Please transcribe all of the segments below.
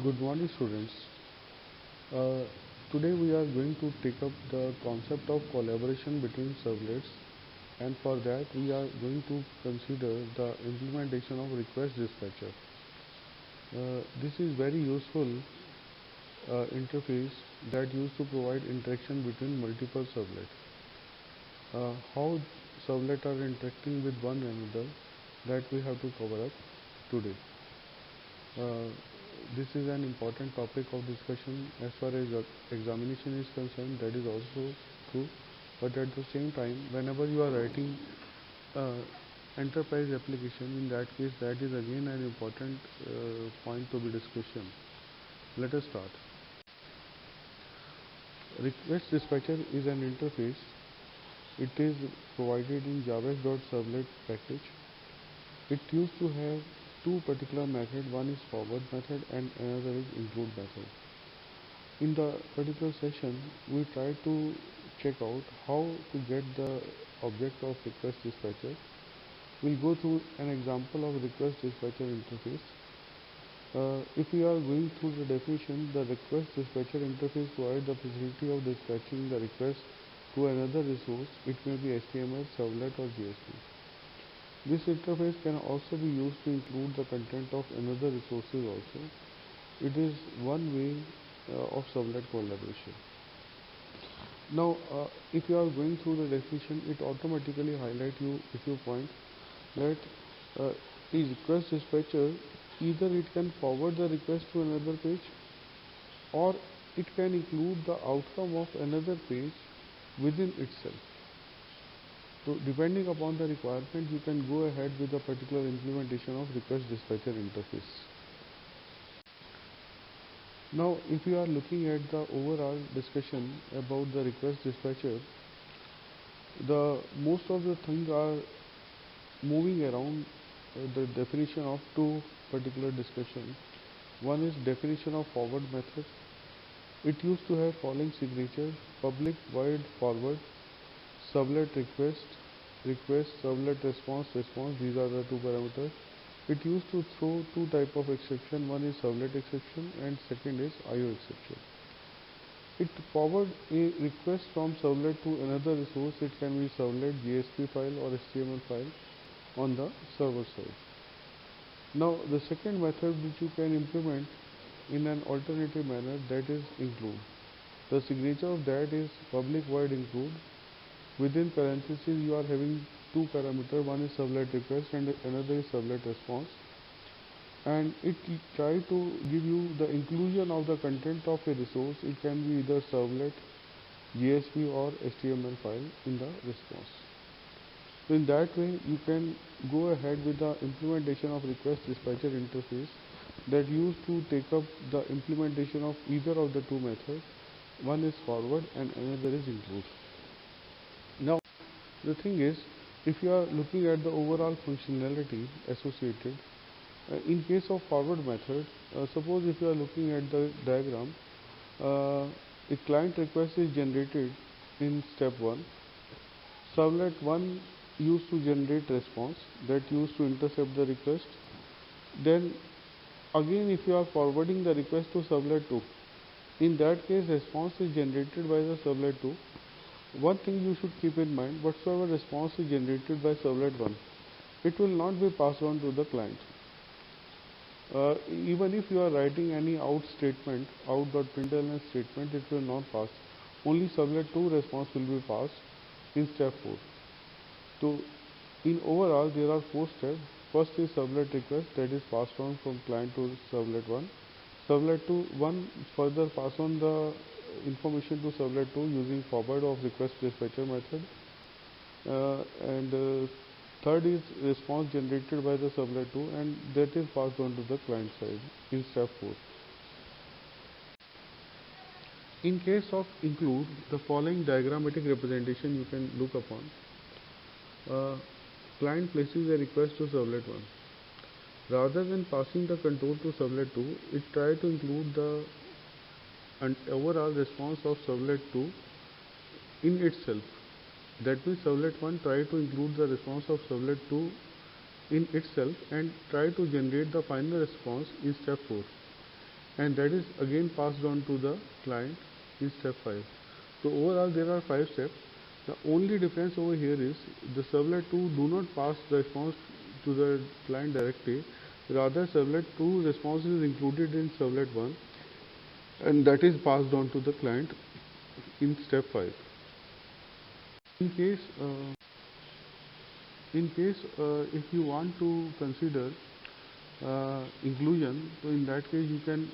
Good morning, students. Uh, Today we are going to take up the concept of collaboration between servlets, and for that we are going to consider the implementation of request dispatcher. This is very useful interface that used to provide interaction between multiple servlets. How servlets are interacting with one another, that we have to cover up today. Uh, this is an important topic of discussion as far as examination is concerned. That is also true, but at the same time, whenever you are writing uh, enterprise application, in that case, that is again an important point to be discussion. Let us start. Request dispatcher is an interface. It is provided in javasc.servlet package. It used to have two particular methods. One is forward method and another is include method. In the particular session, we try to check out how to get the object of request dispatcher. We'll go through an example of request dispatcher interface. If we are going through the definition, the request dispatcher interface provides the facility of dispatching the request to another resource. It may be HTML, servlet or JSP. This interface can also be used to include the content of another resources also. It is one way of servlet collaboration. Now, if you are going through the definition, it automatically highlights you a few points that is request dispatcher. Either it can forward the request to another page, or it can include the outcome of another page within itself. So depending upon the requirement, you can go ahead with a particular implementation of request dispatcher interface. Now, if you are looking at the overall discussion about the request dispatcher, the most of the things are moving around the definition of two particular discussion. One is definition of forward method. It used to have following signature: public void forward, servlet request, servlet response. These are the two parameters. It used to throw two type of exception. One is servlet exception and second is IO exception. It forward a request from servlet to another resource. It can be servlet, JSP file or HTML file on the server side. Now the second method which you can implement in an alternative manner, that is include. The signature of that is public void include. Within parentheses you are having two parameters. One is servlet request and another is servlet response, and it try to give you the inclusion of the content of a resource. It can be either servlet, JSP or HTML file in the response. So in that way you can go ahead with the implementation of request dispatcher interface that used to take up the implementation of either of the two methods. One is forward and another is include. Now the thing is, if you are looking at the overall functionality associated, in case of forward method, suppose if you are looking at the diagram, a client request is generated in step 1. Servlet 1 used to generate response that used to intercept the request. Then again, if you are forwarding the request to servlet 2, in that case response is generated by the servlet 2. One thing you should keep in mind, whatsoever response is generated by servlet 1, it will not be passed on to the client. Even if you are writing any out statement, out.println statement, it will not pass. Only servlet 2 response will be passed in step 4. So in overall there are 4 steps. First is servlet request, that is passed on from client to servlet 1. Servlet 2 1 further pass on the information to servlet 2 using forward of request dispatcher method, and third is response generated by the servlet 2 and that is passed on to the client side in step 4. In case of include, the following diagrammatic representation you can look upon. Client places a request to servlet 1. Rather than passing the control to servlet 2, it tries to include the overall response of servlet 2 in itself. That means servlet 1 try to include the response of servlet 2 in itself and try to generate the final response in step 4. and that is again passed on to the client in step 5. So overall there are 5 steps. The only difference over here is the servlet 2 do not pass the response to the client directly, rather servlet 2 response is included in servlet 1 and that is passed on to the client in step 5. In case if you want to consider inclusion, so in that case you can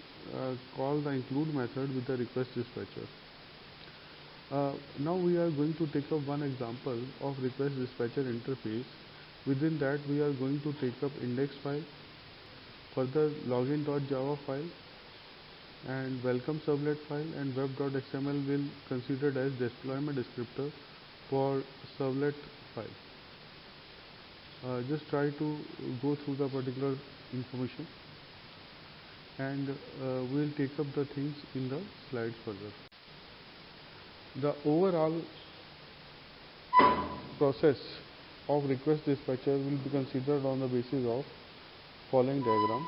call the include method with the request dispatcher. Now we are going to take up one example of request dispatcher interface. Within that we are going to take up index file, further login.java file and welcome servlet file, and web.xml will considered as deployment descriptor for servlet file. Just try to go through the particular information and we will take up the things in the slides further. The overall process of request dispatcher will be considered on the basis of following diagram.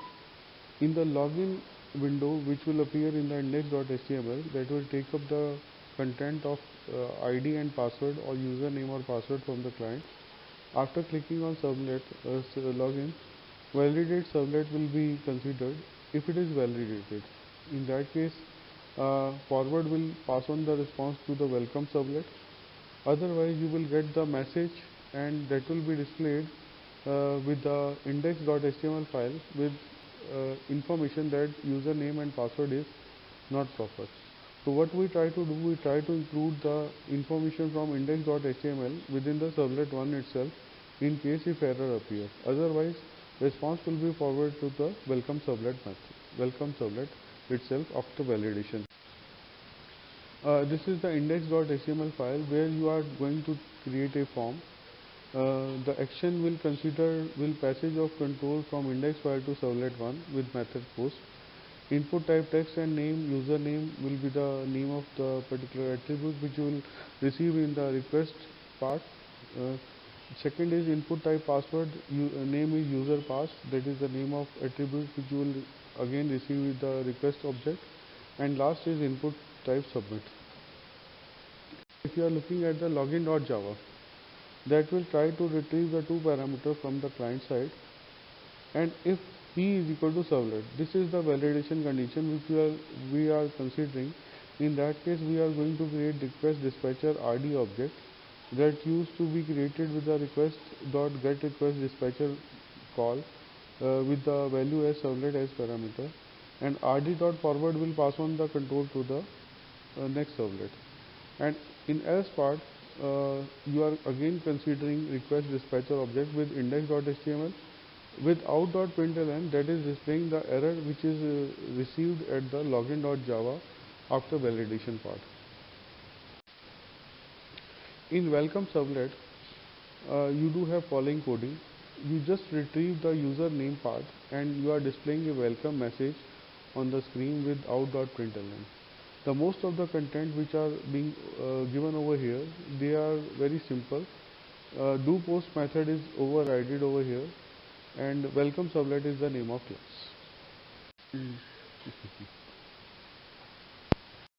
In the login window which will appear in the index.html, that will take up the content of ID and password or username or password from the client. After clicking on servlet login, validate servlet will be considered if it is validated. In that case, forward will pass on the response to the welcome servlet. Otherwise, you will get the message and that will be displayed with the index.html file with information that username and password is not proper. So what we try to do, we try to include the information from index.html within the servlet 1 itself in case if error appears. Otherwise, response will be forwarded to the welcome servlet itself after validation. This is the index.html file where you are going to create a form. The action will consider passage of control from index file to servlet 1 with method post. Input type text and name, username will be the name of the particular attribute which you will receive in the request part. Second is input type password, name is user pass, that is the name of attribute which you will again receive with the request object, and last is input type submit. If you are looking at the login.java, that will try to retrieve the two parameters from the client side, and if p is equal to servlet, this is the validation condition which we are considering. In that case, we are going to create request dispatcher RD object that used to be created with the request.getRequest dispatcher call with the value as servlet as parameter, and rd.forward will pass on the control to the next servlet. And in else part, you are again considering request dispatcher object with index.html with out.println, that is displaying the error which is received at the login.java after validation part. In welcome servlet, you do have following coding. You just retrieve the username part and you are displaying a welcome message on the screen with out.println. The most of the content which are being given over here, they are very simple. Do post method is overridden over here, and welcome servlet is the name of class.